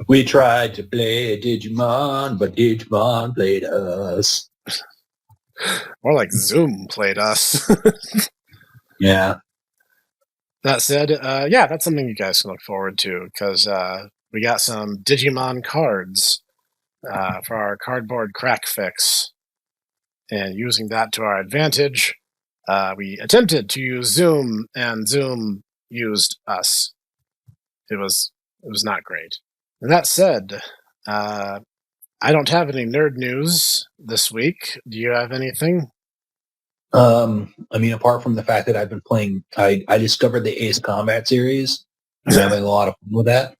We tried to play Digimon, but Digimon played us. More like Zoom played us. Yeah. That said, yeah, that's something you guys can look forward to because we got some Digimon cards for our cardboard crack fix. And using that to our advantage, we attempted to use Zoom, and Zoom used us. It was not great. And that said, I don't have any nerd news this week. Do you have anything? I mean, apart from the fact that I've been playing, I discovered the Ace Combat series. I'm having a lot of fun with that.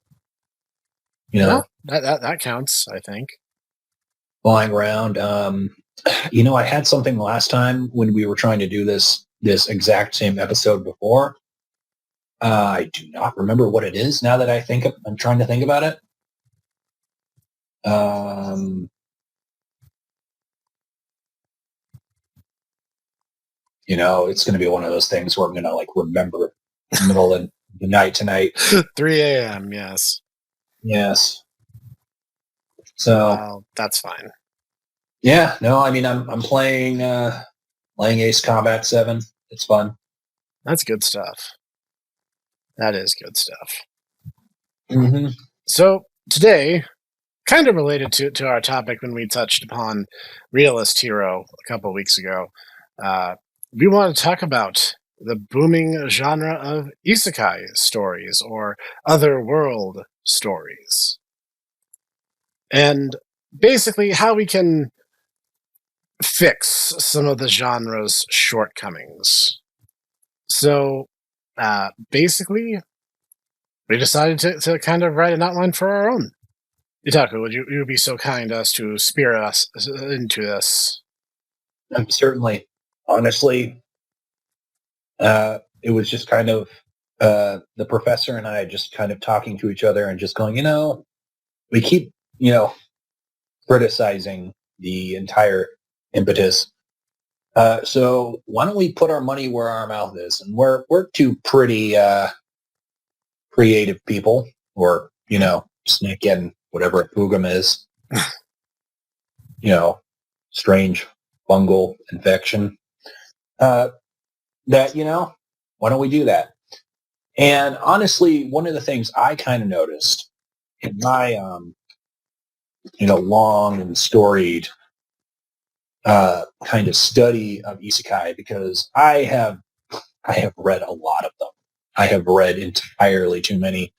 You Yeah, know, that counts, I think. flying around. I had something last time when we were trying to do this exact same episode before. I do not remember what it is now that I'm trying to think about it. It's going to be one of those things where I'm going to remember in the middle of the night tonight. 3 a.m. Yes. Yes. So that's fine. Yeah. No. I mean, I'm playing Ace Combat 7. It's fun. That's good stuff. That is good stuff. Mm-hmm. So today, kind of related to our topic when we touched upon Realist Hero a couple of weeks ago, we want to talk about the booming genre of Isekai stories or otherworld stories. And basically how we can fix some of the genre's shortcomings. So basically, we decided to kind of write an outline for our own. Dietaku, would you be so kind as to spear us into this? Certainly. Honestly, it was just kind of the professor and I just kind of talking to each other and just going, we keep, criticizing the entire impetus. So why don't we put our money where our mouth is? And we're two pretty creative people, or Snek and whatever a Pugum is. Strange fungal infection. That why don't we do that? And honestly, one of the things I kind of noticed in my long and storied kind of study of isekai, because I have read a lot of them. I have read entirely too many.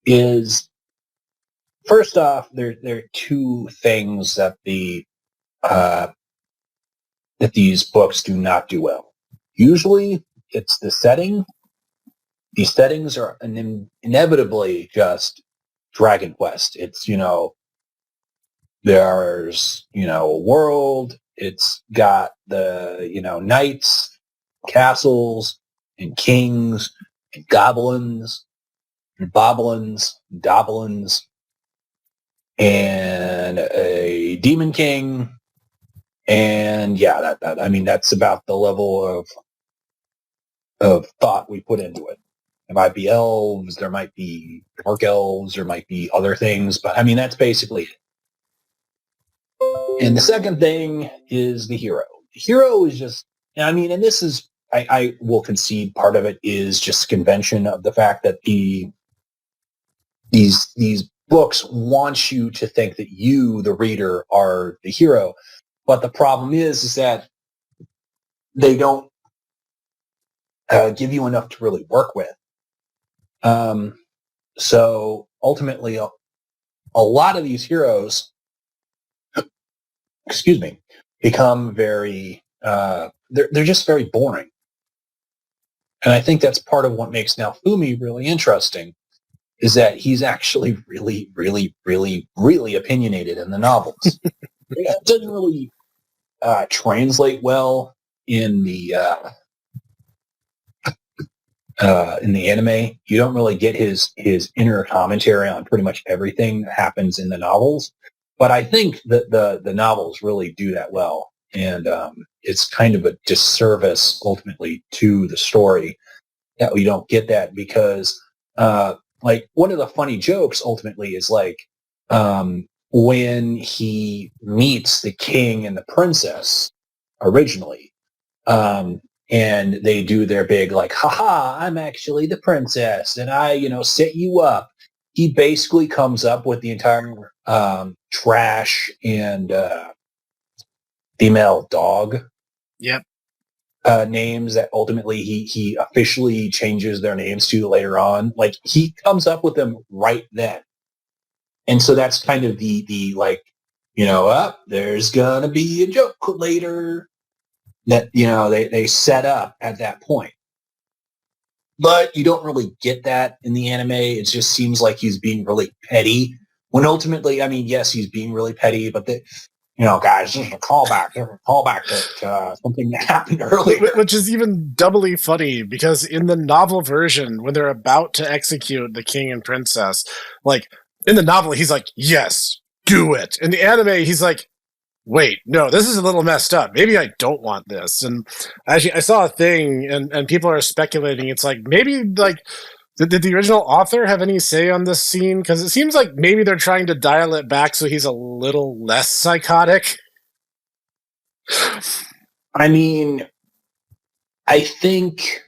Is first off, there are two things that that these books do not do well. Usually, it's the setting. These settings are inevitably just Dragon Quest. It's there's a world. It's got the knights, castles, and kings, and goblins, and boblins, and doblins, and a demon king. And yeah, that I mean that's about the level of thought we put into it. There might be elves, there might be dark elves, there might be other things, but I mean that's basically it. And the second thing is the hero. The hero is just, I mean, and this is, I will concede part of it is just convention of the fact that these books want you to think that you, the reader, are the hero. But the problem is that they don't give you enough to really work with. So ultimately, a lot of these heroes, become very, they're just very boring. And I think that's part of what makes Naofumi really interesting, is that he's actually really, really, really, really opinionated in the novels. It doesn't really translate well in the anime. You don't really get his inner commentary on pretty much everything that happens in the novels. But I think that the novels really do that well. And it's kind of a disservice ultimately to the story that we don't get that, because one of the funny jokes ultimately is when he meets the king and the princess originally. And they do their big like, haha, I'm actually the princess and I, set you up. He basically comes up with the entire trash and female dog Yep. names that ultimately he officially changes their names to later on. Like he comes up with them right then. And so that's kind of the like, there's gonna be a joke later that, they set up at that point. But you don't really get that in the anime. It just seems like he's being really petty. When ultimately, I mean, yes, he's being really petty, but guys, this is a callback. This is a callback to something that happened earlier. Which is even doubly funny because in the novel version, when they're about to execute the king and princess, like in the novel, he's like, yes, do it. In the anime, he's like, wait, no, this is a little messed up. Maybe I don't want this. And actually, I saw a thing, and people are speculating. It's like maybe like did the original author have any say on this scene? Because it seems like maybe they're trying to dial it back so he's a little less psychotic. I mean, I think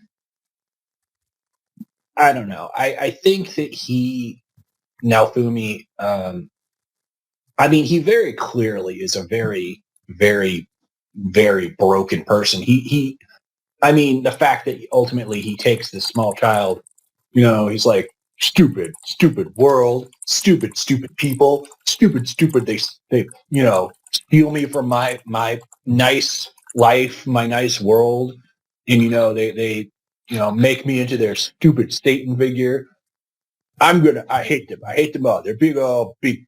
I don't know. I think that Naofumi, I mean, he very clearly is a very, very, very broken person. I mean, the fact that ultimately he takes this small child, he's like, stupid, stupid world, stupid, stupid people, stupid, stupid. They steal me from my nice life, my nice world, and they make me into their stupid Satan figure. I hate them. I hate them all. They're big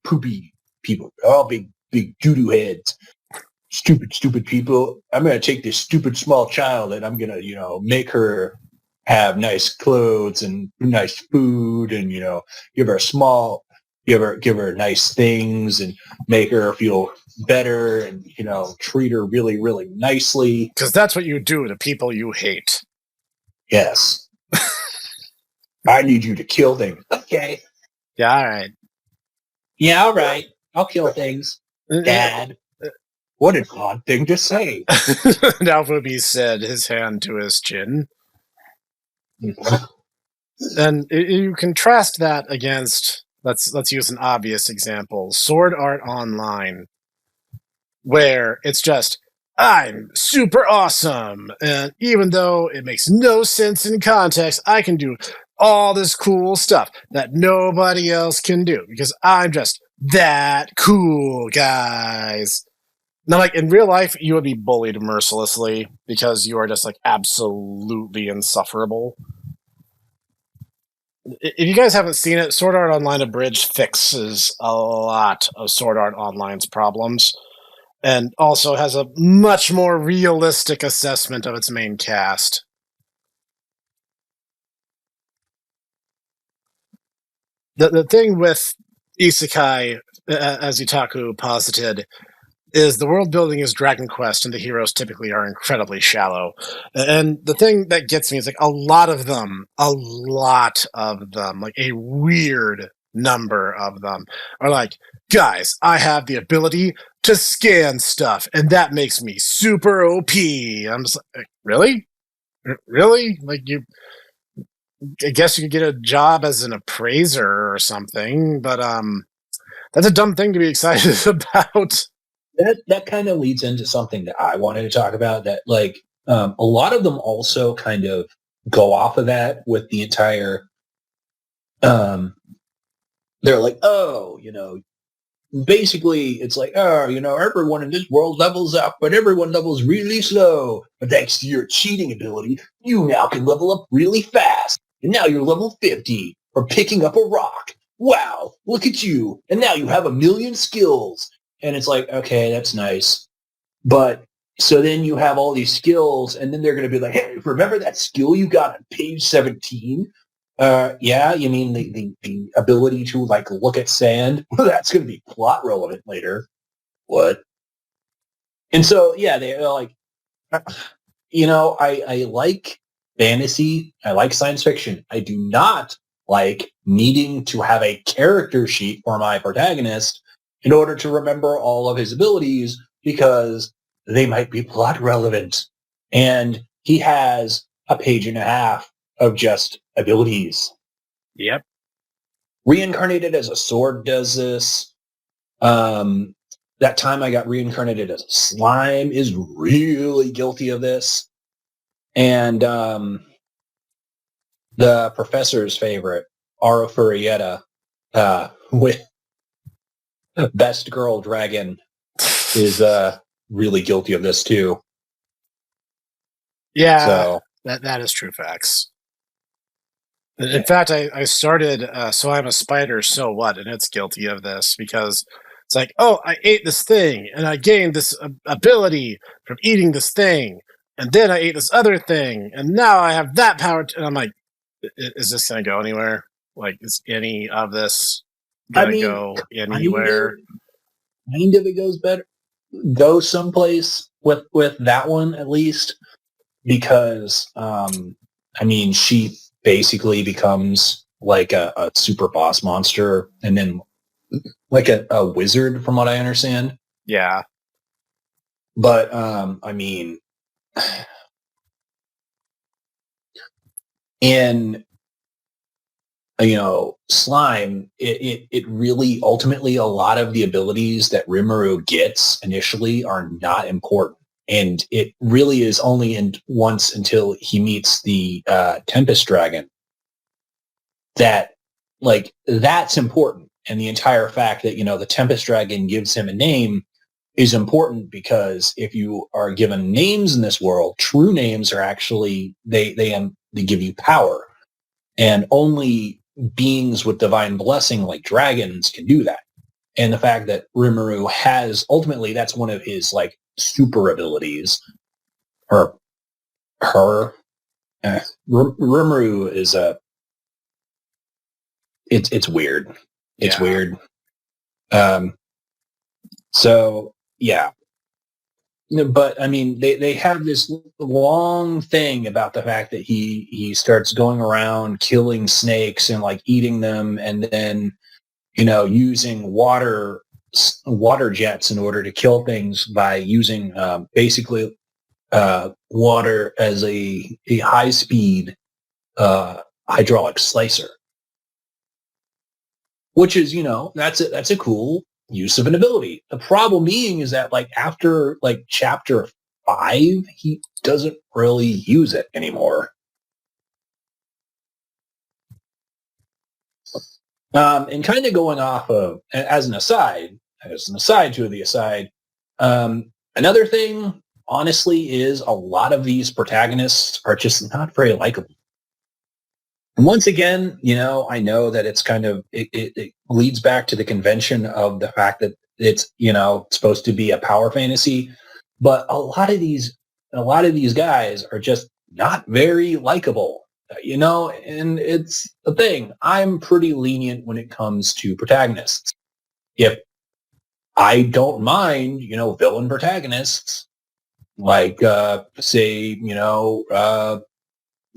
poopy people. They're all big doo-doo heads. Stupid, stupid people. I'm going to take this stupid small child and I'm going to, make her have nice clothes and nice food and, give her nice things and make her feel better and, treat her really, really nicely. Because that's what you do to people you hate. Yes. I need you to kill things. Okay. Yeah, all right. Yeah, all right. I'll kill things. Dad. What an odd thing to say. Naofumi said, his hand to his chin. And you contrast that against, let's use an obvious example, Sword Art Online, where it's just, I'm super awesome, and even though it makes no sense in context, I can do all this cool stuff that nobody else can do because I'm just that cool, guys. Now, like in real life, you would be bullied mercilessly because you are just like absolutely insufferable. If you guys haven't seen it, Sword Art Online Abridged fixes a lot of Sword Art Online's problems and also has a much more realistic assessment of its main cast. The thing with Isekai, as Dietaku posited, is the world building is Dragon Quest, and the heroes typically are incredibly shallow. And the thing that gets me is like a lot of them, like a weird number of them are like, guys, I have the ability to scan stuff, and that makes me super OP. I'm just like, really? Really? Like I guess you could get a job as an appraiser or something, but that's a dumb thing to be excited about. That kind of leads into something that I wanted to talk about. That like a lot of them also kind of go off of that with the entire. They're like, oh, basically it's like, oh, everyone in this world levels up, but everyone levels really slow. But thanks to your cheating ability, you now can level up really fast. And now you're level 50 for picking up a rock. Wow, look at you. And now you have 1,000,000 skills. And it's like, okay, that's nice. But so then you have all these skills, and then they're going to be like, hey, remember that skill you got on page 17? Yeah, you mean the ability to like look at sand? Well, that's going to be plot relevant later. What? And so, yeah, they're like, I like fantasy. I like science fiction. I do not like needing to have a character sheet for my protagonist in order to remember all of his abilities because they might be plot relevant. And he has a page and a half of just abilities. Yep. Reincarnated as a sword does this. That time I got reincarnated as a slime is really guilty of this. And the professor's favorite, Aro Furieta, with Best Girl Dragon, is really guilty of this too. Yeah, So that is true facts. In fact, I started So I'm a Spider, So What? And it's guilty of this because it's like, oh, I ate this thing and I gained this ability from eating this thing. And then I ate this other thing. And now I have that power. And I'm like, is this going to go anywhere? Like, is any of this I going to mean, go anywhere? kind of it goes better, go someplace with that one at least, because I mean, she basically becomes like a super boss monster, and then like a wizard, from what I understand. Yeah. But I mean, in slime, it really ultimately, a lot of the abilities that Rimuru gets initially are not important, and it really is only once until he meets the Tempest Dragon that, like, that's important. And the entire fact that the Tempest Dragon gives him a name is important, because if you are given names in this world, true names are actually they give you power, and only beings with divine blessing like dragons can do that. And the fact that Rimuru has, ultimately, that's one of his like super abilities, or her. Rimuru is it's weird. It's weird. So yeah. But I mean, they have this long thing about the fact that he starts going around killing snakes and like eating them, and then using water jets in order to kill things by using basically water as a high speed hydraulic slicer, which is that's a cool use of an ability. The problem being is that, like, after like chapter 5, he doesn't really use it anymore. And kind of going off of, as an aside to the aside, another thing, honestly, is a lot of these protagonists are just not very likable. And once again, I know that it's kind of, it leads back to the convention of the fact that it's, supposed to be a power fantasy, but a lot of these guys are just not very likable, and it's the thing. I'm pretty lenient when it comes to protagonists. If I don't mind, villain protagonists, like, say,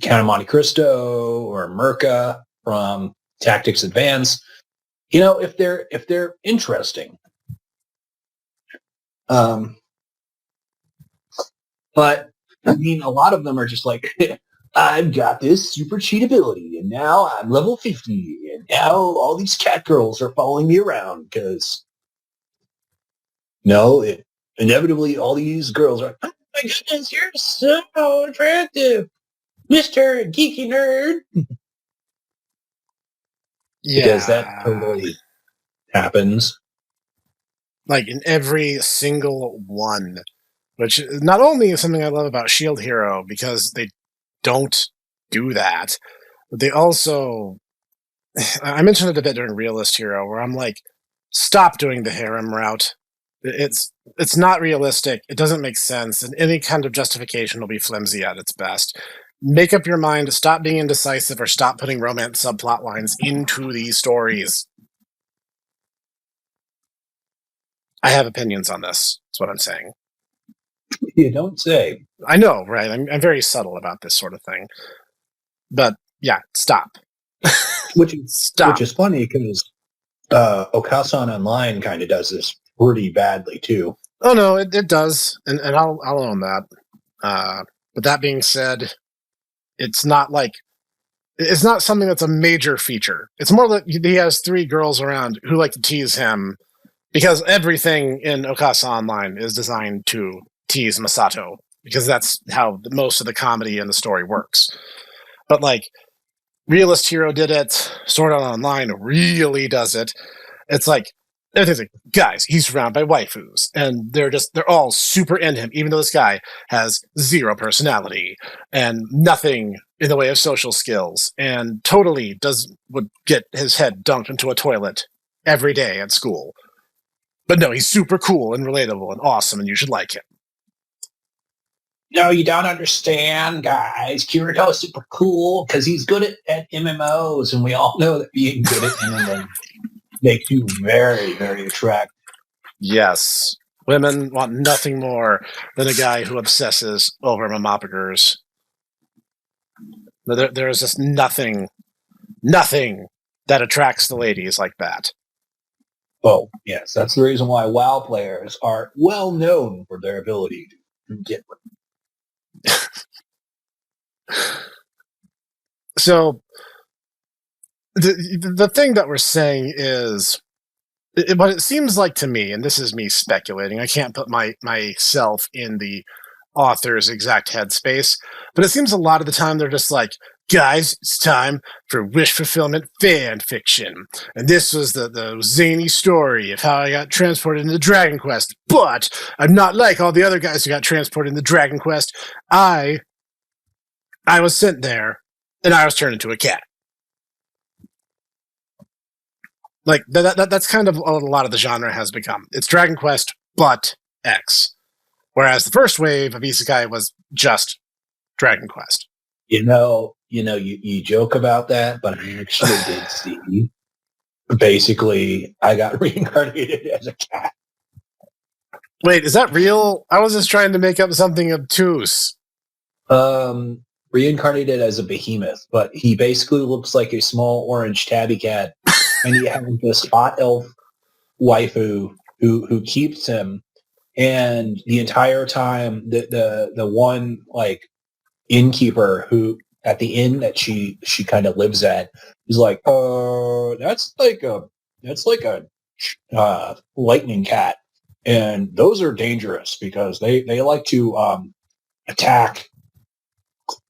Count of Monte Cristo or Merca from Tactics Advance, if they're interesting. But I mean, a lot of them are just like, I've got this super cheat ability, and now I'm level 50, and now all these cat girls are following me around because inevitably all these girls are, oh my goodness, you're so attractive, Mr. Geeky Nerd. Yeah. Because that totally happens. Like in every single one, which not only is something I love about Shield Hero because they don't do that, but they also, I mentioned it a bit during Realist Hero, where I'm like, stop doing the harem route. It's not realistic. It doesn't make sense, and any kind of justification will be flimsy at its best. Make up your mind. Stop being indecisive, or stop putting romance subplot lines into these stories. I have opinions on this. That's what I'm saying. You don't say. I know, right? I'm very subtle about this sort of thing. But yeah, stop. which Stop. is funny because Okasan Online kind of does this pretty badly too. Oh no, it does, and I'll own that. But that being said, it's not something that's a major feature. It's more that he has 3 girls around who like to tease him because everything in Okasa Online is designed to tease Masato because that's how most of the comedy and the story works. But like Realist Hero did it, Sword Art Online really does it. It's like everything's like, guys, he's surrounded by waifus, and they're all super into him, even though this guy has 0 personality and nothing in the way of social skills, and totally would get his head dunked into a toilet every day at school. But no, he's super cool and relatable and awesome, and you should like him. No, you don't understand, guys. Kirito's super cool because he's good at MMOs, and we all know that being good at MMOs makes you very, very attractive. Yes. Women want nothing more than a guy who obsesses over mamapagers. There is just nothing that attracts the ladies like that. Oh, yes. That's the reason why WoW players are well known for their ability to get women. So the thing that we're saying is, what it seems like to me, and this is me speculating, I can't put myself in the author's exact headspace, but it seems a lot of the time they're just like, guys, it's time for wish fulfillment fan fiction. And this was the zany story of how I got transported into Dragon Quest, but I'm not like all the other guys who got transported into Dragon Quest. I was sent there, and I was turned into a cat. Like, that's kind of what a lot of the genre has become. It's Dragon Quest, but X. Whereas the first wave of Isekai was just Dragon Quest. You joke about that, but I actually did see. Basically, I got reincarnated as a cat. Wait, is that real? I was just trying to make up something obtuse. Reincarnated as a behemoth, but he basically looks like a small orange tabby cat, and he has this hot elf waifu who keeps him, and the entire time the one like innkeeper who at the inn that she kind of lives at is like, that's like a lightning cat, and those are dangerous because they like to attack,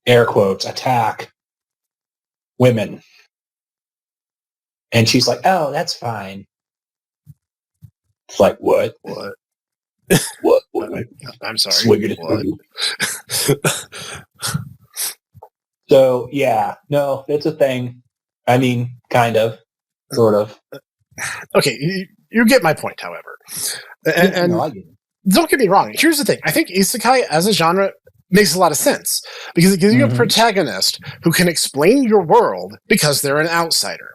air quotes, attack women. And she's like, oh, that's fine. It's like, what? What? I'm sorry. What? So, yeah, no, it's a thing. I mean, kind of, sort of. Okay, you get my point, however. And I get it. Don't get me wrong. Here's the thing. I think Isekai as a genre makes a lot of sense because it gives you a protagonist who can explain your world because they're an outsider.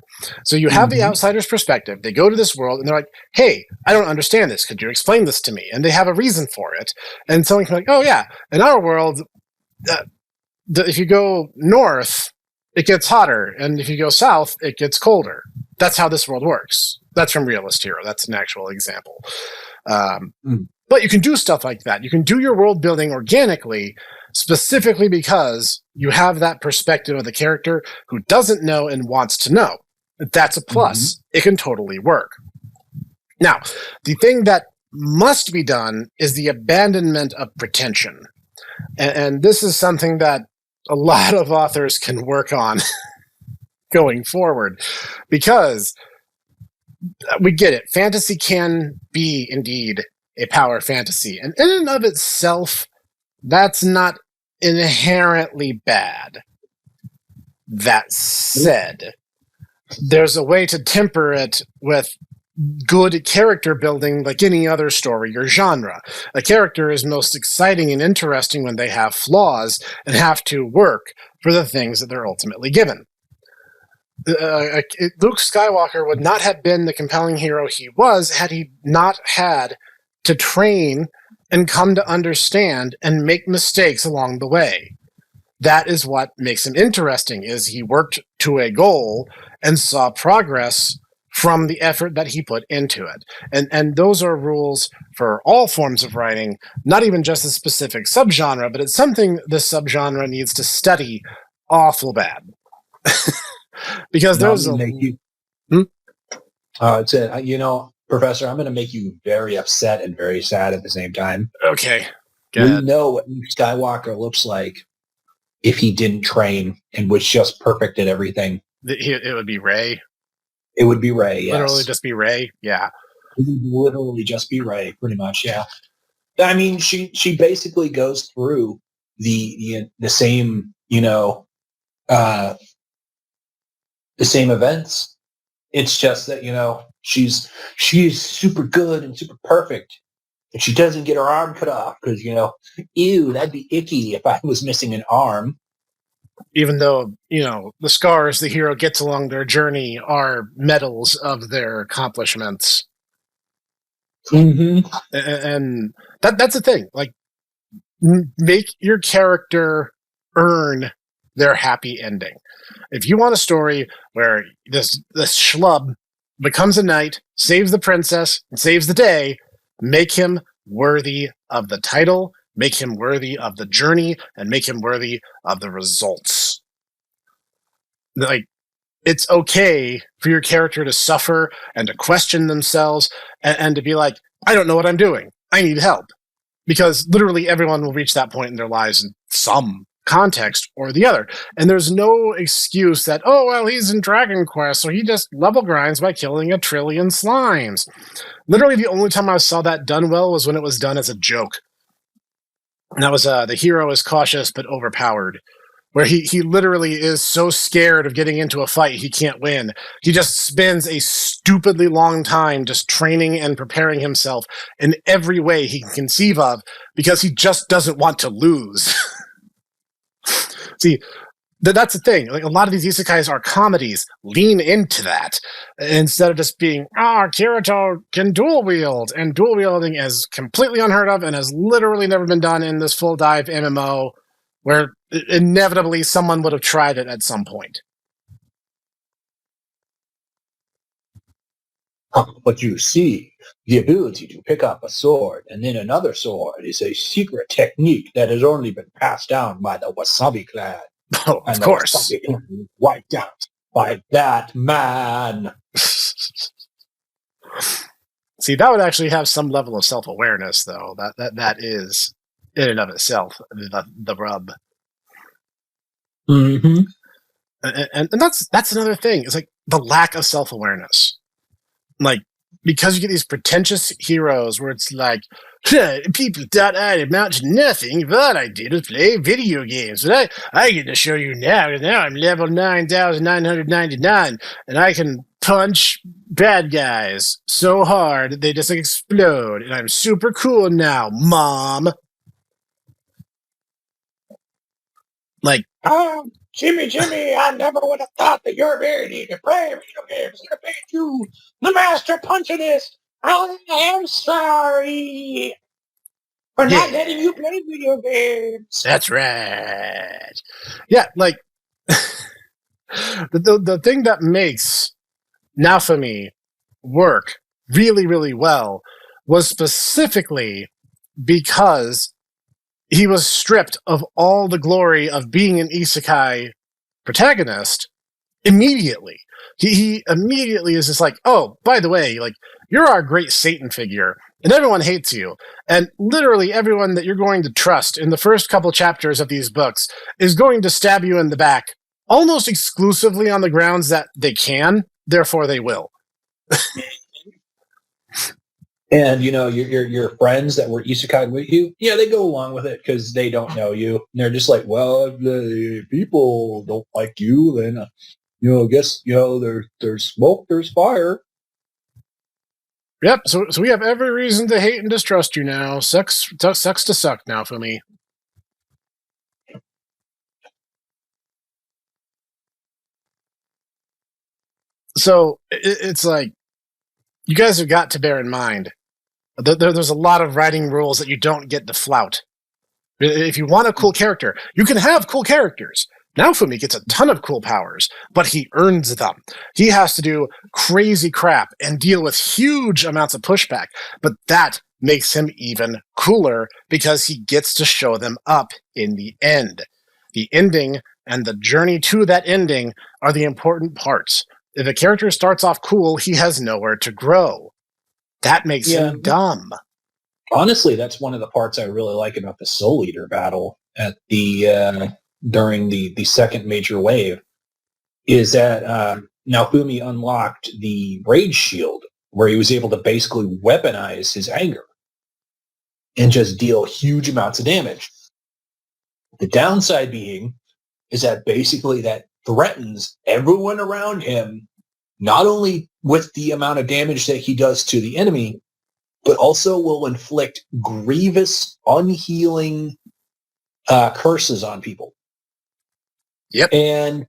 So you have the outsider's perspective. They go to this world and they're like, hey, I don't understand this. Could you explain this to me? And they have a reason for it. And someone can be like, oh, yeah, in our world, if you go north, it gets hotter. And if you go south, it gets colder. That's how this world works. That's from Realist Hero. That's an actual example. But you can do stuff like that. You can do your world building organically, specifically because you have that perspective of the character who doesn't know and wants to know. That's a plus. It can totally work. Now, the thing that must be done is the abandonment of pretension. And this is something that a lot of authors can work on going forward, because we get it. Fantasy can be indeed a power fantasy. And in and of itself, that's not inherently bad. That said, there's a way to temper it with good character building like any other story or genre. A character is most exciting and interesting when they have flaws and have to work for the things that they're ultimately given. Luke Skywalker would not have been the compelling hero he was had he not had to train and come to understand and make mistakes along the way. that is what makes him interesting, is he worked to a goal and saw progress from the effort that he put into it. And those are rules for all forms of writing, not even just a specific subgenre, but it's something this subgenre needs to study awful bad. Because No, I'm there's going a... to make you... Professor, I'm going to make you very upset and very sad at the same time. Okay. We know what Luke Skywalker looks like if he didn't train and was just perfect at everything. It would be Rey. It would be Rey, yes. Literally just be Rey, yeah. It would literally just be Rey, pretty much, yeah. I mean, she basically goes through the same, the same events. It's just that, she's super good and super perfect. And she doesn't get her arm cut off because, ew, that'd be icky if I was missing an arm. Even though, the scars the hero gets along their journey are medals of their accomplishments. Mm-hmm. And that's the thing. Like, make your character earn their happy ending. If you want a story where this schlub becomes a knight, saves the princess, and saves the day, make him worthy of the title, make him worthy of the journey, and make him worthy of the results. Like, it's okay for your character to suffer and to question themselves and to be like, I don't know what I'm doing. I need help. Because literally everyone will reach that point in their lives in some context or the other. And there's no excuse that, oh, well, he's in Dragon Quest, so he just level grinds by killing 1 trillion slimes. Literally the only time I saw that done well was when it was done as a joke. And that was the hero is cautious but overpowered, where he literally is so scared of getting into a fight he can't win. He just spends a stupidly long time just training and preparing himself in every way he can conceive of because he just doesn't want to lose. See, that's the thing. Like, a lot of these isekais are comedies. Lean into that instead of just being, Kirito can dual wield, and dual wielding is completely unheard of and has literally never been done in this full dive MMO where inevitably someone would have tried it at some point. But you see, the ability to pick up a sword and then another sword is a secret technique that has only been passed down by the Wasabi clan. Oh, of course. The Wasabi clan was wiped out by that man. See, that would actually have some level of self-awareness, though. That is, in and of itself, the rub. Mm-hmm. And that's another thing. It's like the lack of self-awareness. Like, because you get these pretentious heroes where it's like, people thought I'd amount to nothing, but all I did was play video games. But I get to show you now, and now I'm level 9,999, and I can punch bad guys so hard that they just explode, and I'm super cool now, Mom. Like, Jimmy, I never would have thought that your ability to play video games would have made you the master punchingist. I am sorry for not letting you play video games. That's right. Yeah, like, the thing that makes Naofumi work really, really well was specifically because he was stripped of all the glory of being an isekai protagonist immediately. He immediately is just like, oh, by the way, like, you're our great Satan figure, and everyone hates you. And literally everyone that you're going to trust in the first couple chapters of these books is going to stab you in the back, almost exclusively on the grounds that they can, therefore they will. And, your friends that were isekai with you, yeah, they go along with it because they don't know you. And they're just like, well, if the people don't like you, then, I guess, there's smoke, there's fire. Yep, so we have every reason to hate and distrust you now. Sucks to suck now for me. So, it's like, you guys have got to bear in mind, there's a lot of writing rules that you don't get to flout. If you want a cool character, you can have cool characters. Naofumi gets a ton of cool powers, but he earns them. He has to do crazy crap and deal with huge amounts of pushback, but that makes him even cooler because he gets to show them up in the end. The ending and the journey to that ending are the important parts. If a character starts off cool, he has nowhere to grow. That makes him dumb. Honestly, that's one of the parts I really like about the Soul Eater battle at the during the second major wave, is that Naofumi unlocked the Rage Shield, where he was able to basically weaponize his anger and just deal huge amounts of damage. The downside being is that basically that threatens everyone around him, not only with the amount of damage that he does to the enemy, but also will inflict grievous, unhealing curses on people. Yep. And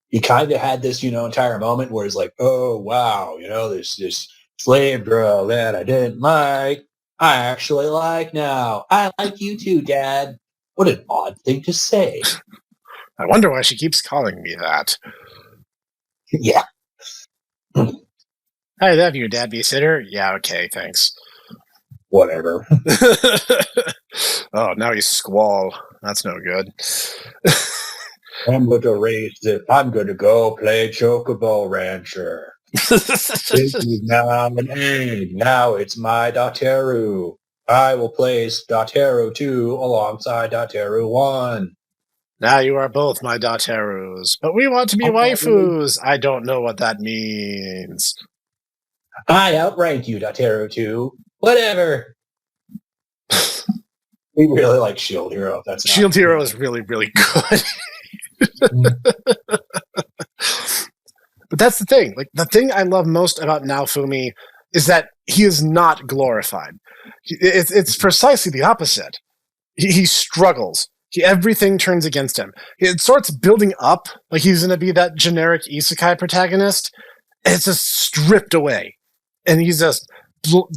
you kind of had this, entire moment where it's like, oh, wow, this slave girl that I didn't like, I actually like now. I like you too, Dad. What an odd thing to say. I wonder why she keeps calling me that. Yeah. I love you, Dad Babysitter. Yeah, okay, thanks. Whatever. Oh, now he's Squall. That's no good. I'm going to raise it. I'm going to go play Chocobo Rancher. This is now an egg. Now it's my Dateru. I will place Dateru 2 alongside Dateru 1. Now you are both my Daterus, but we want to be waifus. I don't know what that means. I outrank you, Dateru 2. Whatever. We really like Shield Hero. Shield Hero is really, really good. But that's the thing. Like, the thing I love most about Naofumi is that he is not glorified. It's precisely the opposite. He struggles. Everything turns against him. It starts building up like he's going to be that generic isekai protagonist. And it's just stripped away. And he's just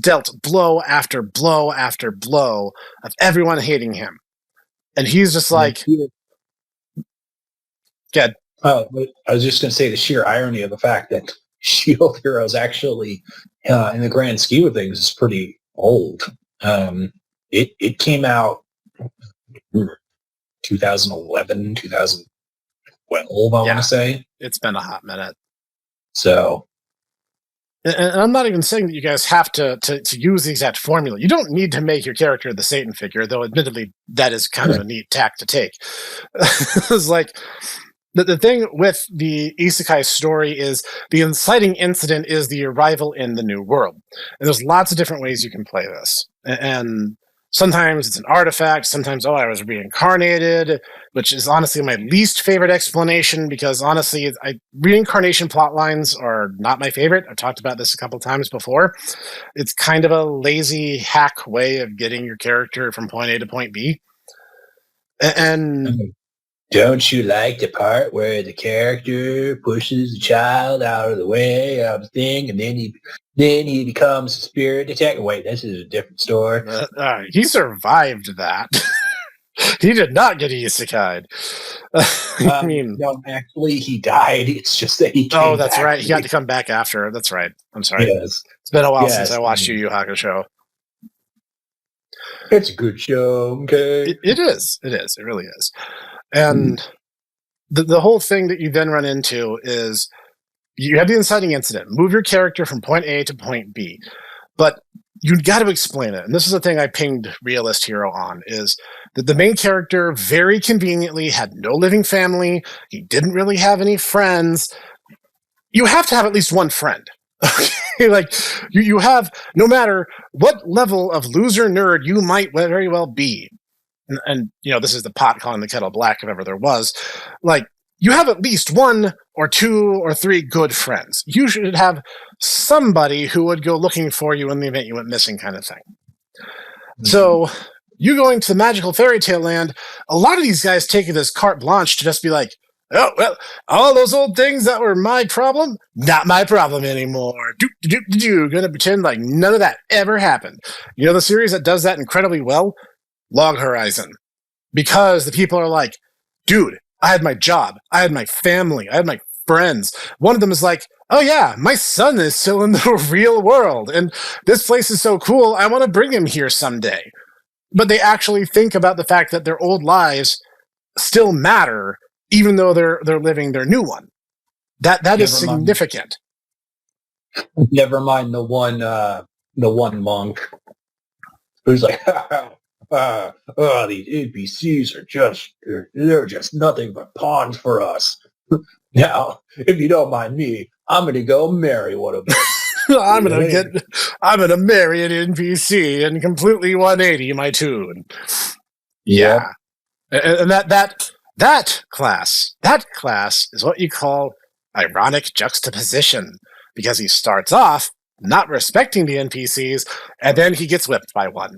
dealt blow after blow after blow of everyone hating him. And he's just like... Good. I was just going to say the sheer irony of the fact that Shield Hero is actually, in the grand scheme of things, is pretty old. It came out 2011, 2012, I want to say. It's been a hot minute. So... And I'm not even saying that you guys have to use the exact formula. You don't need to make your character the Satan figure, though admittedly that is kind of a neat tack to take. It's like... The thing with the isekai story is the inciting incident is the arrival in the new world. And there's lots of different ways you can play this. And sometimes it's an artifact, sometimes, I was reincarnated, which is honestly my least favorite explanation because honestly, reincarnation plot lines are not my favorite. I've talked about this a couple times before. It's kind of a lazy hack way of getting your character from point A to point B. And... Don't you like the part where the character pushes the child out of the way of the thing, and then he becomes a spirit detective? Wait, this is a different story. He survived that. He did not get isekai'd. I mean, no, actually, he died. It's just that he. Oh, that's right. He had to come back after. That's right. I'm sorry. Yes. It's been a while since I watched Yu Yu Hakusho. It's a good show. Okay. It is. It is. It really is. And the whole thing that you then run into is you have the inciting incident. Move your character from point A to point B. But you got to explain it. And this is the thing I pinged Realist Hero on, is that the main character very conveniently had no living family. He didn't really have any friends. You have to have at least one friend. Okay? Like, you have, no matter what level of loser nerd you might very well be, and this is the pot calling the kettle black if ever there was, like, you have at least one or two or three good friends. You should have somebody who would go looking for you in the event you went missing, kind of thing. Mm-hmm. So you going to the magical fairy tale land, a lot of these guys take it as carte blanche to just be like, oh, well, all those old things that were my problem, not my problem anymore. Gonna pretend like none of that ever happened. The series that does that incredibly well, Log Horizon. Because the people are like, dude, I had my job, I had my family, I had my friends. One of them is like, oh yeah, my son is still in the real world, and this place is so cool, I want to bring him here someday. But they actually think about the fact that their old lives still matter, even though they're living their new one. That is significant. Never mind the one monk who's like, these NPCs they're just nothing but pawns for us. Now, if you don't mind me, I'm gonna go marry one of them. I'm gonna marry an NPC and completely 180 my tune. Yeah. And that class is what you call ironic juxtaposition, because he starts off not respecting the NPCs, and then he gets whipped by one.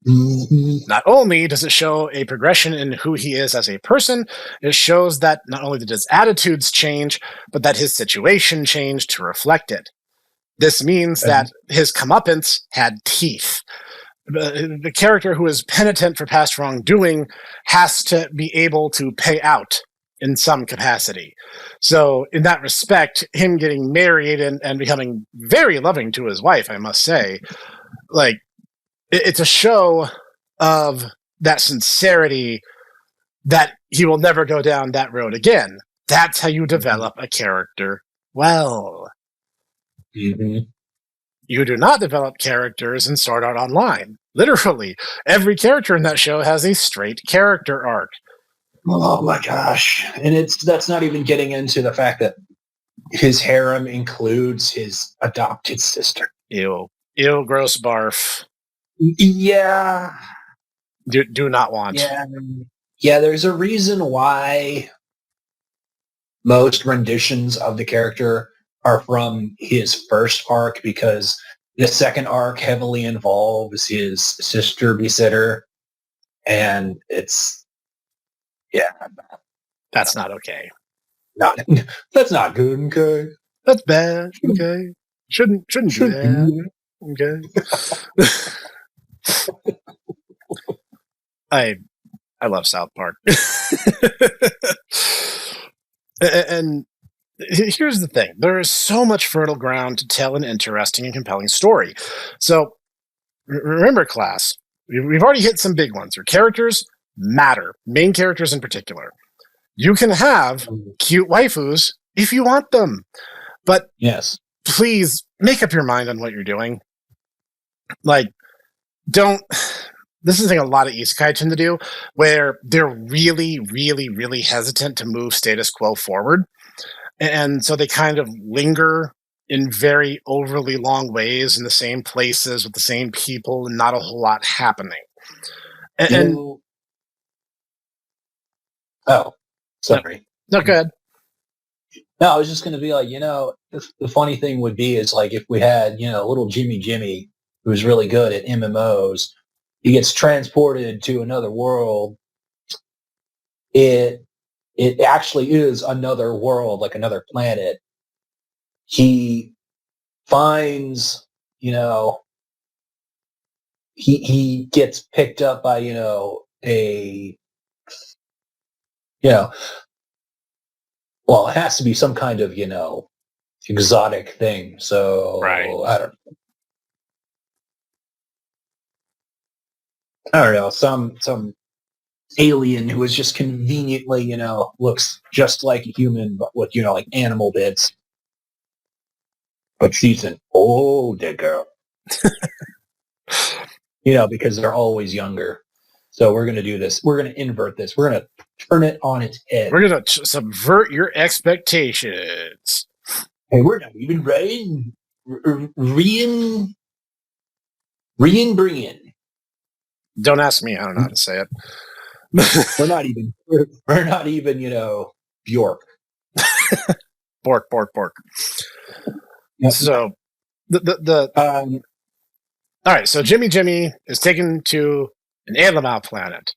Mm-hmm. Not only does it show a progression in who he is as a person, it shows that not only did his attitudes change, but that his situation changed to reflect it. This means that his comeuppance had teeth. The character who is penitent for past wrongdoing has to be able to pay out in some capacity. So in that respect, him getting married and becoming very loving to his wife, I must say, like, it's a show of that sincerity that he will never go down that road again. That's how you develop a character well. Mm-hmm. You do not develop characters in Sword Art Online. Literally, every character in that show has a straight character arc. Oh my gosh. And that's not even getting into the fact that his harem includes his adopted sister. Ew, gross barf. Yeah. Do not want. Yeah, there's a reason why most renditions of the character are from his first arc, because the second arc heavily involves his sister babysitter, and it's that's not okay. That's not good. Okay, that's bad. Okay, shouldn't do that. Okay. I love South Park. And here's the thing. There is so much fertile ground to tell an interesting and compelling story. So remember, class, we've already hit some big ones. Your characters matter. Main characters in particular. You can have cute waifus if you want them. But yes, please make up your mind on what you're doing. Like, don't... This is a thing a lot of isekai tend to do, where they're really, really, really hesitant to move status quo forward. And so they kind of linger in very overly long ways in the same places with the same people and not a whole lot happening. Oh, sorry. No, go ahead. No, I was just going to be like, the funny thing would be is like if we had, little Jimmy, who's really good at MMOs, he gets transported to another world. It actually is another world, like another planet. He finds, he gets picked up by, well, it has to be some kind of, exotic thing. So right. I don't know, some alien who is just conveniently, looks just like a human, but with, like animal bits. But she's an older girl. Because they're always younger. So we're going to do this. We're going to invert this. We're going to turn it on its head. We're going to subvert your expectations. Hey, we're not even Brian. Don't ask me. I don't know how to say it. We're not even, Bjork. Bork. Yep. So all right. So Jimmy is taken to an animal planet,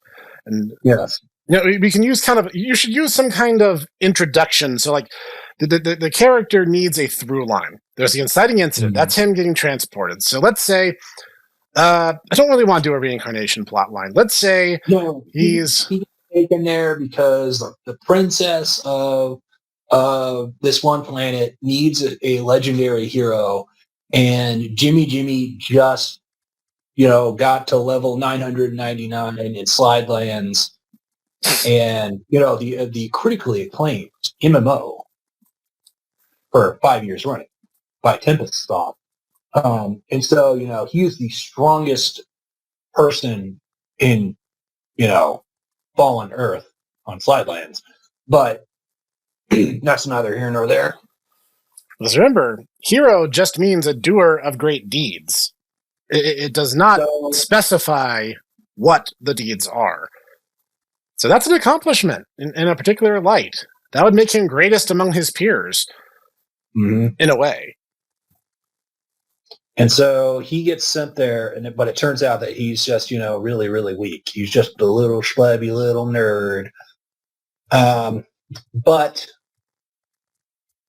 and yes, we can use you should use some kind of introduction. So like the character needs a through line. There's the inciting incident. Mm-hmm. That's him getting transported. So let's say I don't really want to do a reincarnation plot line. Let's say No, he's he got taken there because the princess of this one planet needs a legendary hero, and Jimmy just got to level 999 in Slide Lands, and the critically acclaimed MMO for 5 years running by Tempest Thought. And so he is the strongest person in fallen Earth on Slide Lands, but that's neither here nor there. Let's remember, hero just means a doer of great deeds. It does not specify what the deeds are. So that's an accomplishment in a particular light. That would make him greatest among his peers, in a way. And so he gets sent there, but it turns out that he's just, really, really weak. He's just a little schlubby little nerd. But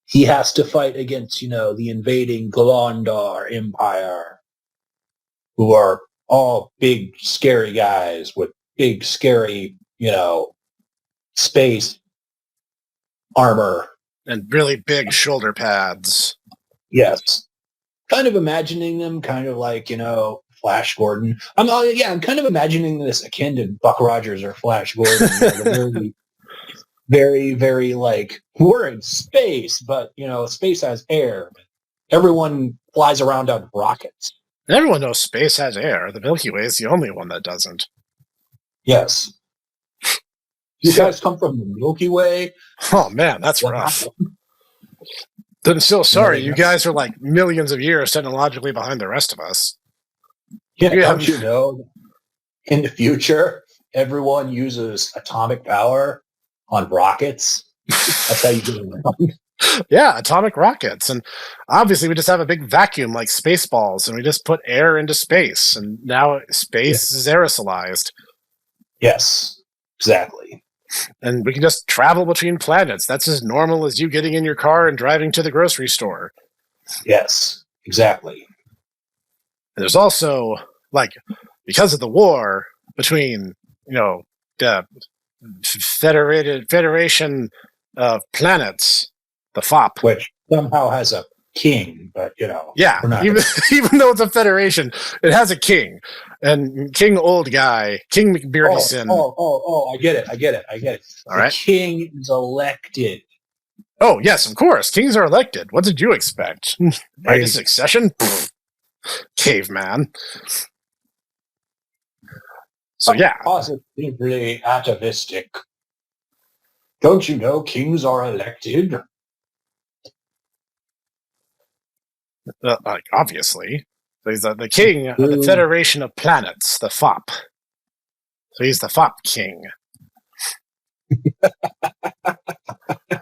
he has to fight against, the invading Gondar Empire, who are all big, scary guys with big, scary, space armor. And really big shoulder pads. Yes. Kind of imagining them kind of like, Flash Gordon. I'm kind of imagining this akin to Buck Rogers or Flash Gordon. Very, very, very like, we're in space, but, space has air. Everyone flies around on rockets. Everyone knows space has air. The Milky Way is the only one that doesn't. Yes. You guys come from the Milky Way? Oh, man, that's rough. I'm so sorry. You guys are like millions of years technologically behind the rest of us. Yeah, don't you know? In the future, everyone uses atomic power on rockets. That's how you get around. Yeah, atomic rockets. And obviously we just have a big vacuum like Spaceballs, and we just put air into space, and now space is aerosolized. Yes, exactly. And we can just travel between planets. That's as normal as you getting in your car and driving to the grocery store. Yes, exactly. And there's also, like, because of the war between, the Federation of Planets, the FOP. Which somehow has a king, but, Yeah, even though it's a federation, it has a king. And King Old Guy, King McBeardyson. I get it. All right. King is elected. Oh, yes, of course. Kings are elected. What did you expect? Right of succession? Pfft. Caveman. So, yeah. Positively atavistic. Don't you know kings are elected? Obviously. He's the king of the Federation of Planets, the FOP. So he's the FOP king.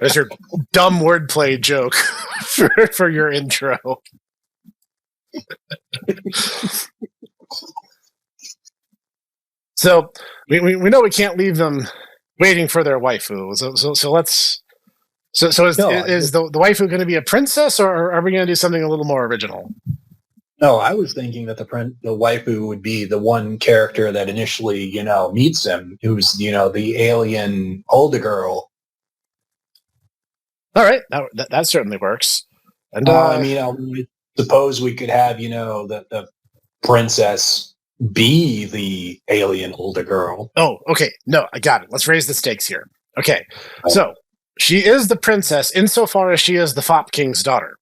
There's your dumb wordplay joke for your intro. So we know we can't leave them waiting for their waifu. So let's. So is the waifu going to be a princess, or are we going to do something a little more original? No, I was thinking that the waifu would be the one character that initially, meets him, who's, the alien older girl. All right, that certainly works. And I suppose we could have, the princess be the alien older girl. Oh, okay. No, I got it. Let's raise the stakes here. Okay, so she is the princess insofar as she is the FOP King's daughter.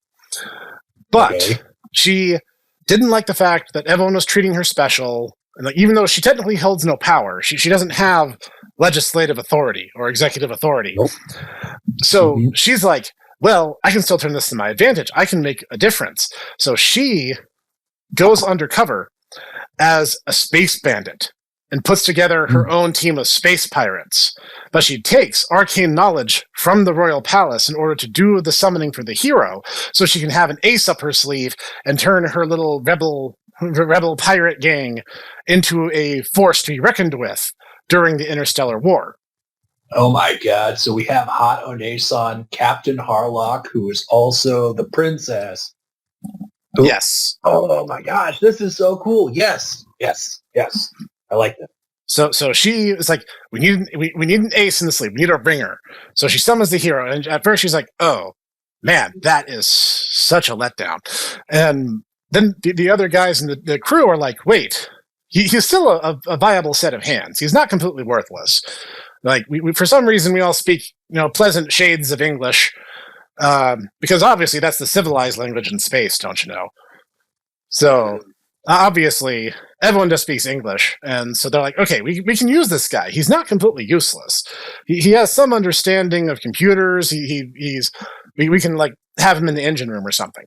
But she didn't like the fact that everyone was treating her special, and even though she technically holds no power, she doesn't have legislative authority or executive authority. Nope. So she's like, well, I can still turn this to my advantage. I can make a difference. So she goes undercover as a space bandit and puts together her own team of space pirates. But she takes arcane knowledge from the royal palace in order to do the summoning for the hero, so she can have an ace up her sleeve and turn her little rebel pirate gang into a force to be reckoned with during the Interstellar War. Oh my god, so we have Hot Onesan, Captain Harlock, who is also the princess. Yes. Oh my gosh, this is so cool. Yes. I like that. So she is like, we need an ace in the sleeve. We need a ringer. So she summons the hero, and at first she's like, oh man, that is such a letdown. And then the other guys in the crew are like, wait, he's still a viable set of hands. He's not completely worthless. Like we for some reason we all speak pleasant shades of English, because obviously that's the civilized language in space, don't you know? So obviously everyone just speaks English, and so they're like, okay, we can use this guy. He's not completely useless. He has some understanding of computers. We can like have him in the engine room or something.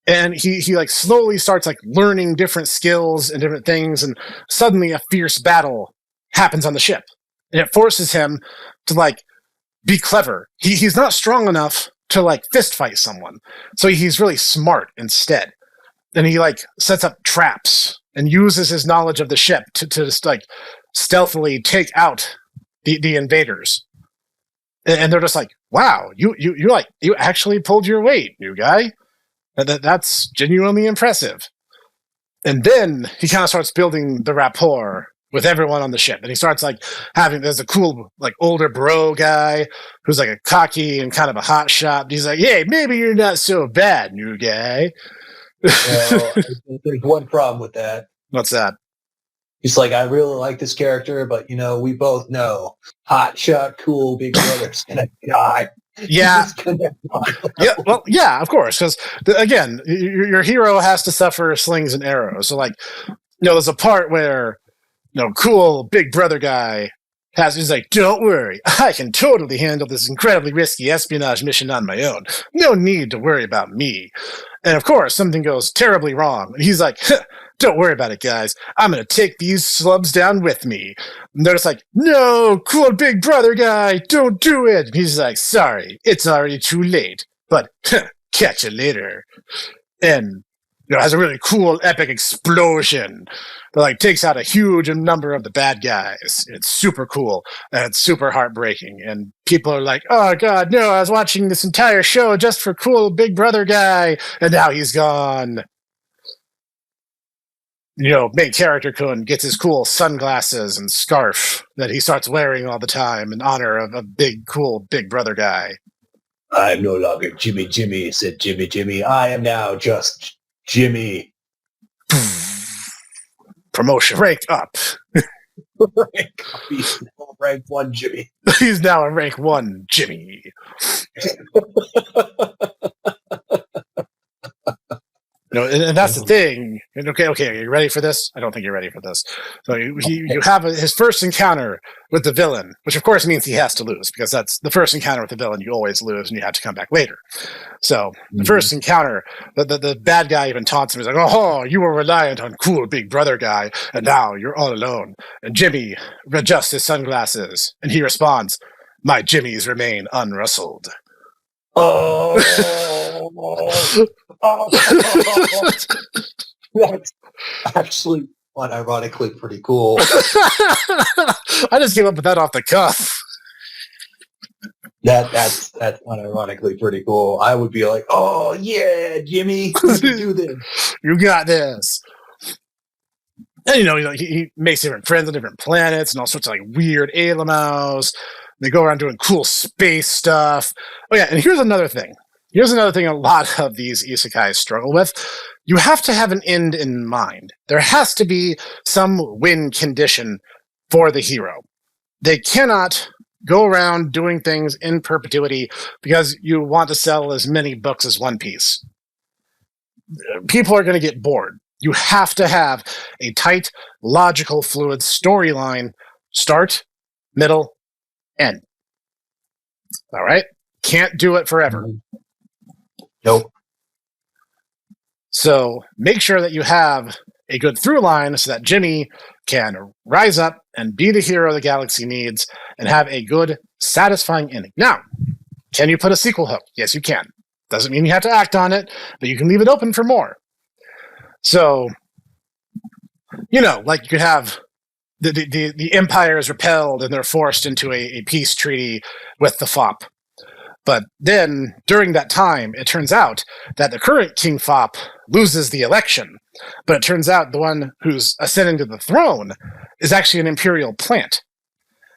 And he like slowly starts like learning different skills and different things, and suddenly a fierce battle happens on the ship. And it forces him to like be clever. He's not strong enough to like fist fight someone. So he's really smart instead. And he like sets up traps and uses his knowledge of the ship to just like stealthily take out the invaders. And they're just like, wow, you actually pulled your weight, new guy. That's genuinely impressive. And then he kind of starts building the rapport with everyone on the ship. And he starts like there's a cool like older bro guy who's like a cocky and kind of a hot shot. He's like, hey, maybe you're not so bad, new guy. Well, there's one problem with that. What's that? He's like, I really like this character, but we both know hot shot, cool big brother's gonna die. Yeah. Yeah. Well, yeah, of course, because again, your hero has to suffer slings and arrows. So like, there's a part where cool big brother guy he's like, don't worry, I can totally handle this incredibly risky espionage mission on my own. No need to worry about me. And of course, something goes terribly wrong. And he's like, don't worry about it, guys. I'm going to take these slubs down with me. And they're just like, no, cool big brother guy, don't do it. And he's like, sorry, it's already too late. But catch you later. And has a really cool epic explosion that like takes out a huge number of the bad guys. It's super cool and it's super heartbreaking. And people are like, oh god, no, I was watching this entire show just for cool big brother guy, and now he's gone. Main character Kun gets his cool sunglasses and scarf that he starts wearing all the time in honor of a big cool big brother guy. I'm no longer Jimmy, said Jimmy. I am now just Jimmy. Promotion. Rank up. He's now rank 1 Jimmy. He's now a rank 1 Jimmy. And that's the thing. And okay, are you ready for this? I don't think you're ready for this. So you have his first encounter with the villain, which of course means he has to lose, because that's the first encounter with the villain. You always lose, and you have to come back later. So the first encounter, the bad guy even taunts him. He's like, "Oh, you were reliant on cool big brother guy, and now you're all alone." And Jimmy adjusts his sunglasses, and he responds, "My Jimmies remain unrustled." Oh, that's actually unironically pretty cool. I just came up with that off the cuff. That's unironically pretty cool. I would be like, oh yeah, Jimmy, you can do this. You got this. And he makes different friends on different planets and all sorts of like weird aliens. They go around doing cool space stuff. Oh yeah, and here's another thing. A lot of these isekais struggle with. You have to have an end in mind. There has to be some win condition for the hero. They cannot go around doing things in perpetuity because you want to sell as many books as One Piece. People are going to get bored. You have to have a tight, logical, fluid storyline. Start, middle, end. All right? Can't do it forever. Nope. So make sure that you have a good through line so that Jimmy can rise up and be the hero the galaxy needs and have a good, satisfying ending. Now, can you put a sequel hook? Yes, you can. Doesn't mean you have to act on it, but you can leave it open for more. So, like you could have the empire is repelled and they're forced into a peace treaty with the FOP. But then, during that time, it turns out that the current King Fop loses the election. But it turns out the one who's ascending to the throne is actually an imperial plant.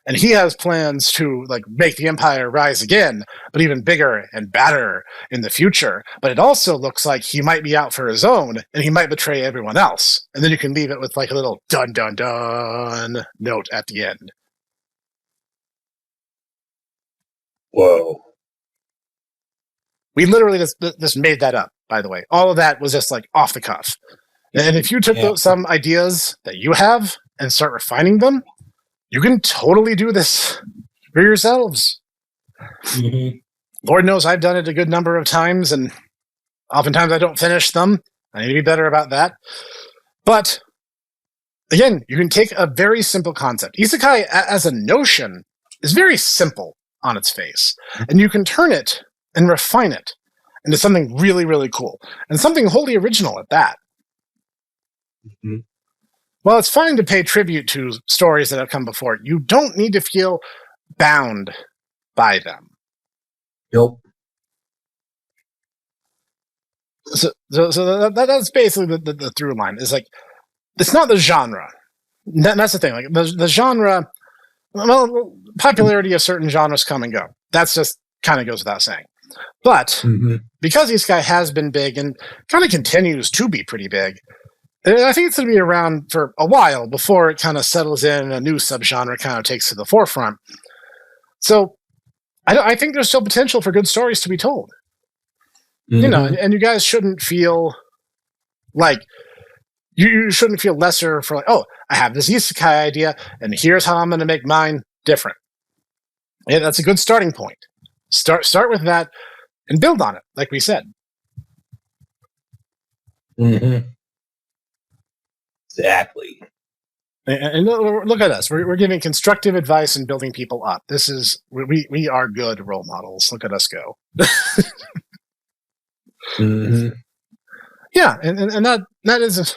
And he has plans to make the empire rise again, but even bigger and badder in the future. But it also looks like he might be out for his own, and he might betray everyone else. And then you can leave it with a little dun dun dun note at the end. Whoa. We literally just made that up, by the way. All of that was just off the cuff. And if you took some ideas that you have and start refining them, you can totally do this for yourselves. Mm-hmm. Lord knows I've done it a good number of times, and oftentimes I don't finish them. I need to be better about that. But, again, you can take a very simple concept. Isekai, as a notion, is very simple on its face. And you can turn it and refine it into something really, really cool. And something wholly original at that. Mm-hmm. Well, it's fine to pay tribute to stories that have come before. You don't need to feel bound by them. Nope. So that's basically the through line. Is it's not the genre. That's the thing. The genre, well, popularity of certain genres come and go. That's just kind of goes without saying. But because Isekai has been big and kind of continues to be pretty big, I think it's going to be around for a while before it kind of settles in and a new subgenre kind of takes to the forefront. So I think there's still potential for good stories to be told. Mm-hmm. And you guys shouldn't feel like you shouldn't feel lesser for oh, I have this Isekai idea and here's how I'm going to make mine different. Yeah, that's a good starting point. Start with that and build on it, like we said. Mm-hmm. Exactly. And look at us. We're giving constructive advice and building people up. We are good role models. Look at us go. Mm-hmm. Yeah, and that is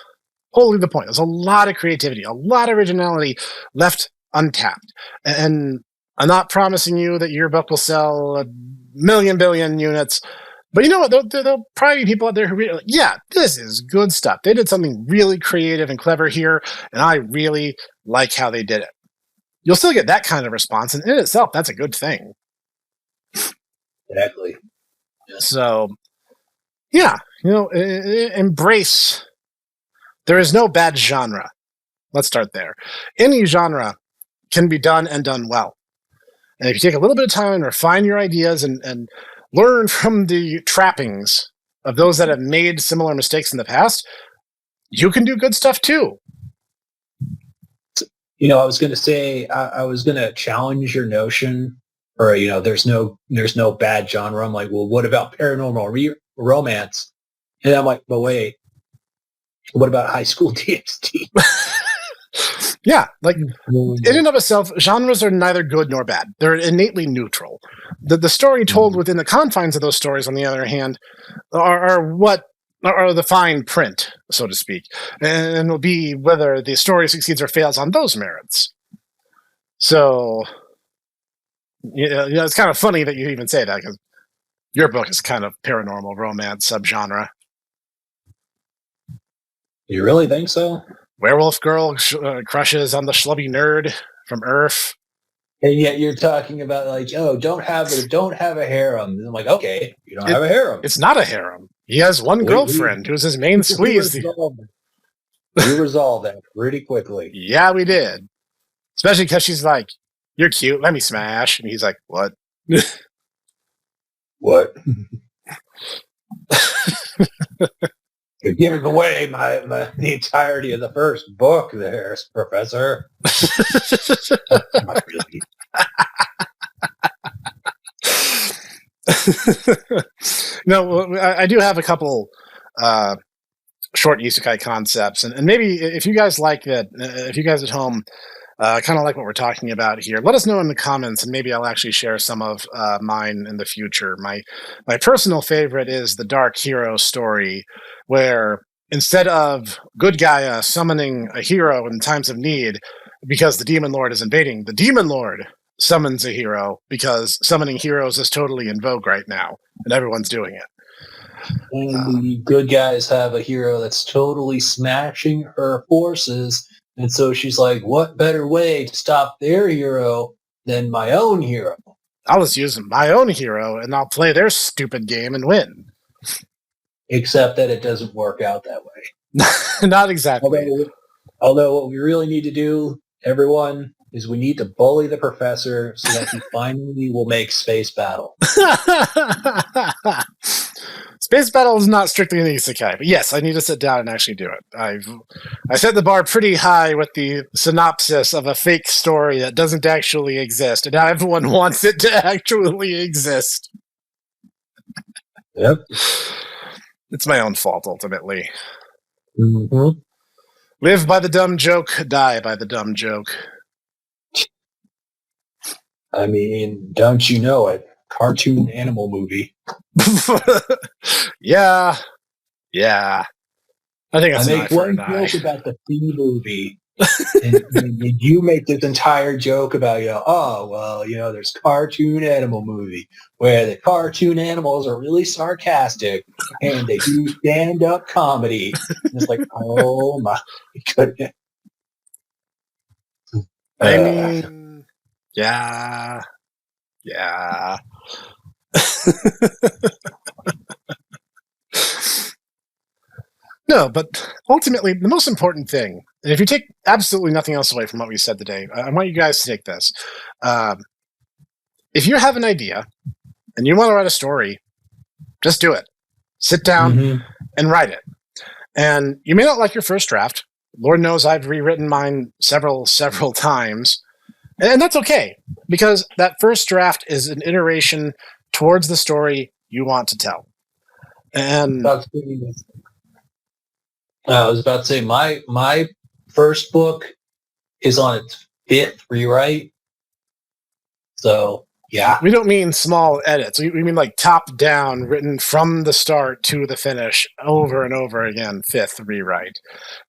wholly the point. There's a lot of creativity, a lot of originality left untapped. And I'm not promising you that your book will sell 1 billion units. But you know what? There'll probably be people out there who really, yeah, this is good stuff. They did something really creative and clever here, and I really like how they did it. You'll still get that kind of response, and in itself, that's a good thing. Exactly. So, yeah, embrace. There is no bad genre. Let's start there. Any genre can be done and done well. And if you take a little bit of time and refine your ideas and learn from the trappings of those that have made similar mistakes in the past, you can do good stuff too. I was going to say, I was going to challenge your notion, or there's no bad genre. I'm like, well, what about paranormal romance? And I'm like, but wait, what about high school DxD? Yeah, in and of itself, genres are neither good nor bad. They're innately neutral. The story told within the confines of those stories, on the other hand, are what are the fine print, so to speak, and will be whether the story succeeds or fails on those merits. So, it's kind of funny that you even say that, because your book is kind of paranormal romance subgenre. You really think so? Werewolf girl crushes on the schlubby nerd from Earth. And yet you're talking about don't have a harem. And I'm like, okay, you don't have a harem. It's not a harem. He has one girlfriend who's his main squeeze. We resolved that pretty quickly. Yeah, we did. Especially because she's like, "You're cute. Let me smash." And he's like, "What?" What? You're giving away the entirety of the first book there, Professor. Not really. No, I do have a couple short isekai concepts, and maybe if you guys like that, if you guys at home kind of like what we're talking about here, let us know in the comments, and maybe I'll actually share some of mine in the future. My personal favorite is the Dark Hero story, where instead of good Gaia summoning a hero in times of need because the Demon Lord is invading, the Demon Lord summons a hero because summoning heroes is totally in vogue right now, and everyone's doing it. And the good guys have a hero that's totally smashing her forces. And so she's like, what better way to stop their hero than my own hero? I'll just use my own hero, and I'll play their stupid game and win. Except that it doesn't work out that way. Not exactly. Although what we really need to do, everyone, is we need to bully the professor so that he finally will make Space Battle. Space Battle is not strictly an isekai, but yes, I need to sit down and actually do it. I set the bar pretty high with the synopsis of a fake story that doesn't actually exist, and now everyone wants it to actually exist. Yep. It's my own fault, ultimately. Mm-hmm. Live by the dumb joke, die by the dumb joke. I mean, don't you know it? Cartoon animal movie. Yeah. I think that's I make one joke about the B movie, and you make this entire joke about, there's cartoon animal movie where the cartoon animals are really sarcastic and they do stand-up comedy. And it's like, oh my goodness. I mean, yeah. No, but ultimately, the most important thing, and if you take absolutely nothing else away from what we said today, I want you guys to take this. If you have an idea and you want to write a story, just do it. Sit down and write it. And you may not like your first draft. Lord knows I've rewritten mine several times. And that's okay, because that first draft is an iteration towards the story you want to tell. And I was about to say my first book is on its 5th rewrite. So, yeah. We don't mean small edits. We mean like top down, written from the start to the finish, over and over again, 5th rewrite.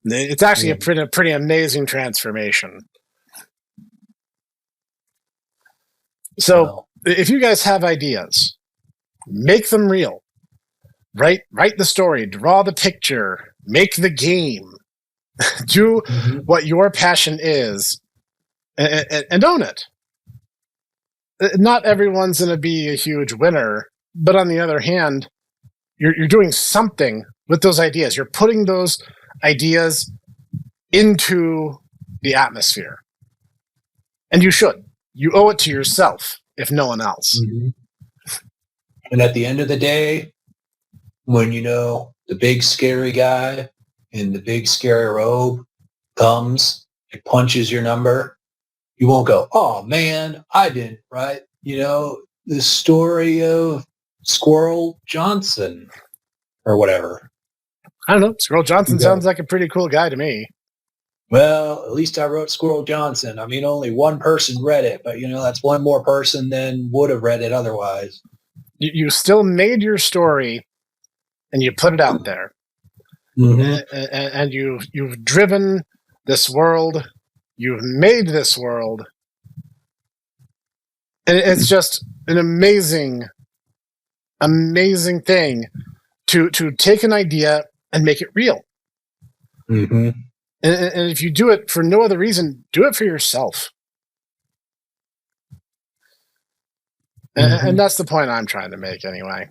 It's actually a pretty amazing transformation. So, if you guys have ideas, make them real. Write the story, draw the picture, make the game. Do what your passion is, and own it. Not everyone's going to be a huge winner, but on the other hand, you're doing something with those ideas. You're putting those ideas into the atmosphere. And you should. You owe it to yourself, if no one else. And at the end of the day, when the big scary guy in the big scary robe comes and punches your number, you won't go, oh man, I didn't write, the story of Squirrel Johnson or whatever. I don't know. Squirrel Johnson sounds like a pretty cool guy to me. Well, at least I wrote Squirrel Johnson. I mean, only one person read it, but that's one more person than would have read it otherwise. You still made your story and you put it out there. And you've driven this world. You've made this world. And it's just an amazing thing to take an idea and make it real. And if you do it for no other reason, do it for yourself. And that's the point I'm trying to make anyway.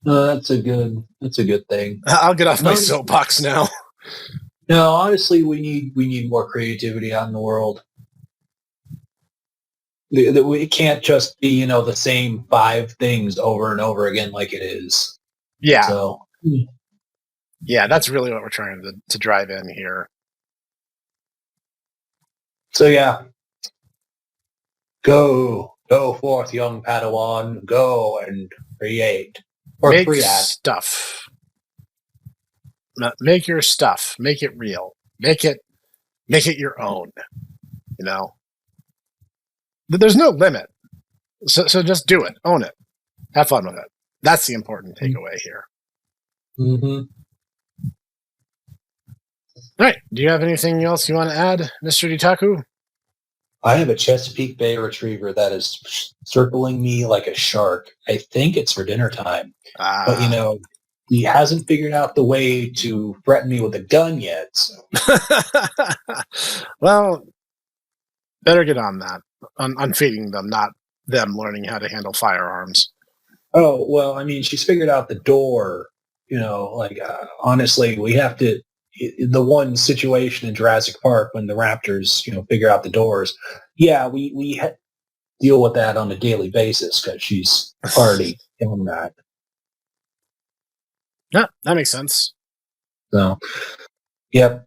That's a good thing. I'll get off my soapbox now. No, honestly, we need more creativity out in the world. It can't just be, the same 5 things over and over again like it is. Yeah. So, yeah, that's really what we're trying to drive in here. So, yeah. Go forth, young Padawan. Go and create. Or make create stuff. Make your stuff. Make it real. Make it your own. There's no limit. So just do it. Own it. Have fun with it. That's the important takeaway here. All right. Do you have anything else you want to add, Mr. Dietaku? I have a Chesapeake Bay Retriever that is circling me like a shark. I think it's for dinner time. But, he hasn't figured out the way to threaten me with a gun yet. So. Well, better get on that. On feeding them, not them learning how to handle firearms. Oh, well, I mean, she's figured out the door. Honestly, we have to... The one situation in Jurassic Park when the raptors, figure out the doors. Yeah, we deal with that on a daily basis because she's already done that. Yeah, that makes sense. So, yep.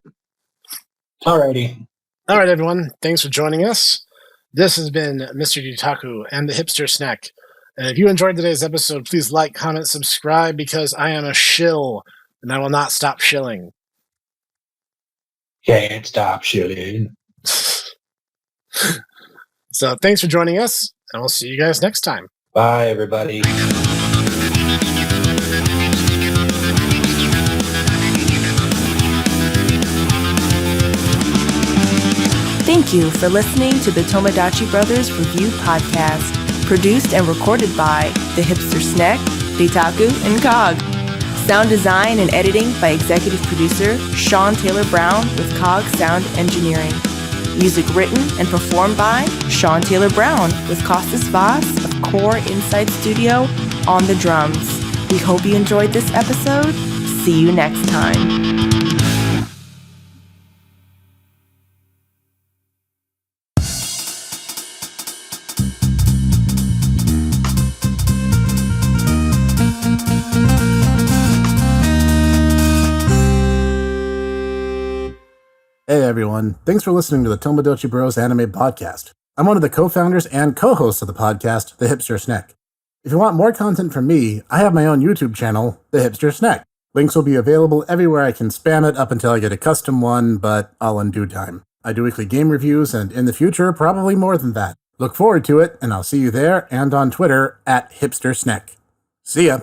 Alrighty. All right, everyone. Thanks for joining us. This has been Mr. Dietaku and the Hipster Snek. And if you enjoyed today's episode, please like, comment, subscribe, because I am a shill, and I will not stop shilling. Can't stop shilling. So thanks for joining us, and we'll see you guys next time. Bye, everybody. Thank you for listening to the Tomodachi Brothers Review Podcast, produced and recorded by the Hipster Snek, Dietaku, and Cog. Sound design and editing by executive producer Sean Taylor Brown with Cog Sound Engineering. Music written and performed by Sean Taylor Brown with Costas Vaz of Core Insight Studio on the drums. We hope you enjoyed this episode. See you next time. Hey everyone, thanks for listening to the Tomodachi Bros Anime Podcast. I'm one of the co-founders and co-hosts of the podcast, The Hipster Snek. If you want more content from me, I have my own YouTube channel, The Hipster Snek. Links will be available everywhere I can spam it up until I get a custom one, but all in due time. I do weekly game reviews, and in the future, probably more than that. Look forward to it, and I'll see you there and on Twitter @HipsterSnek. See ya!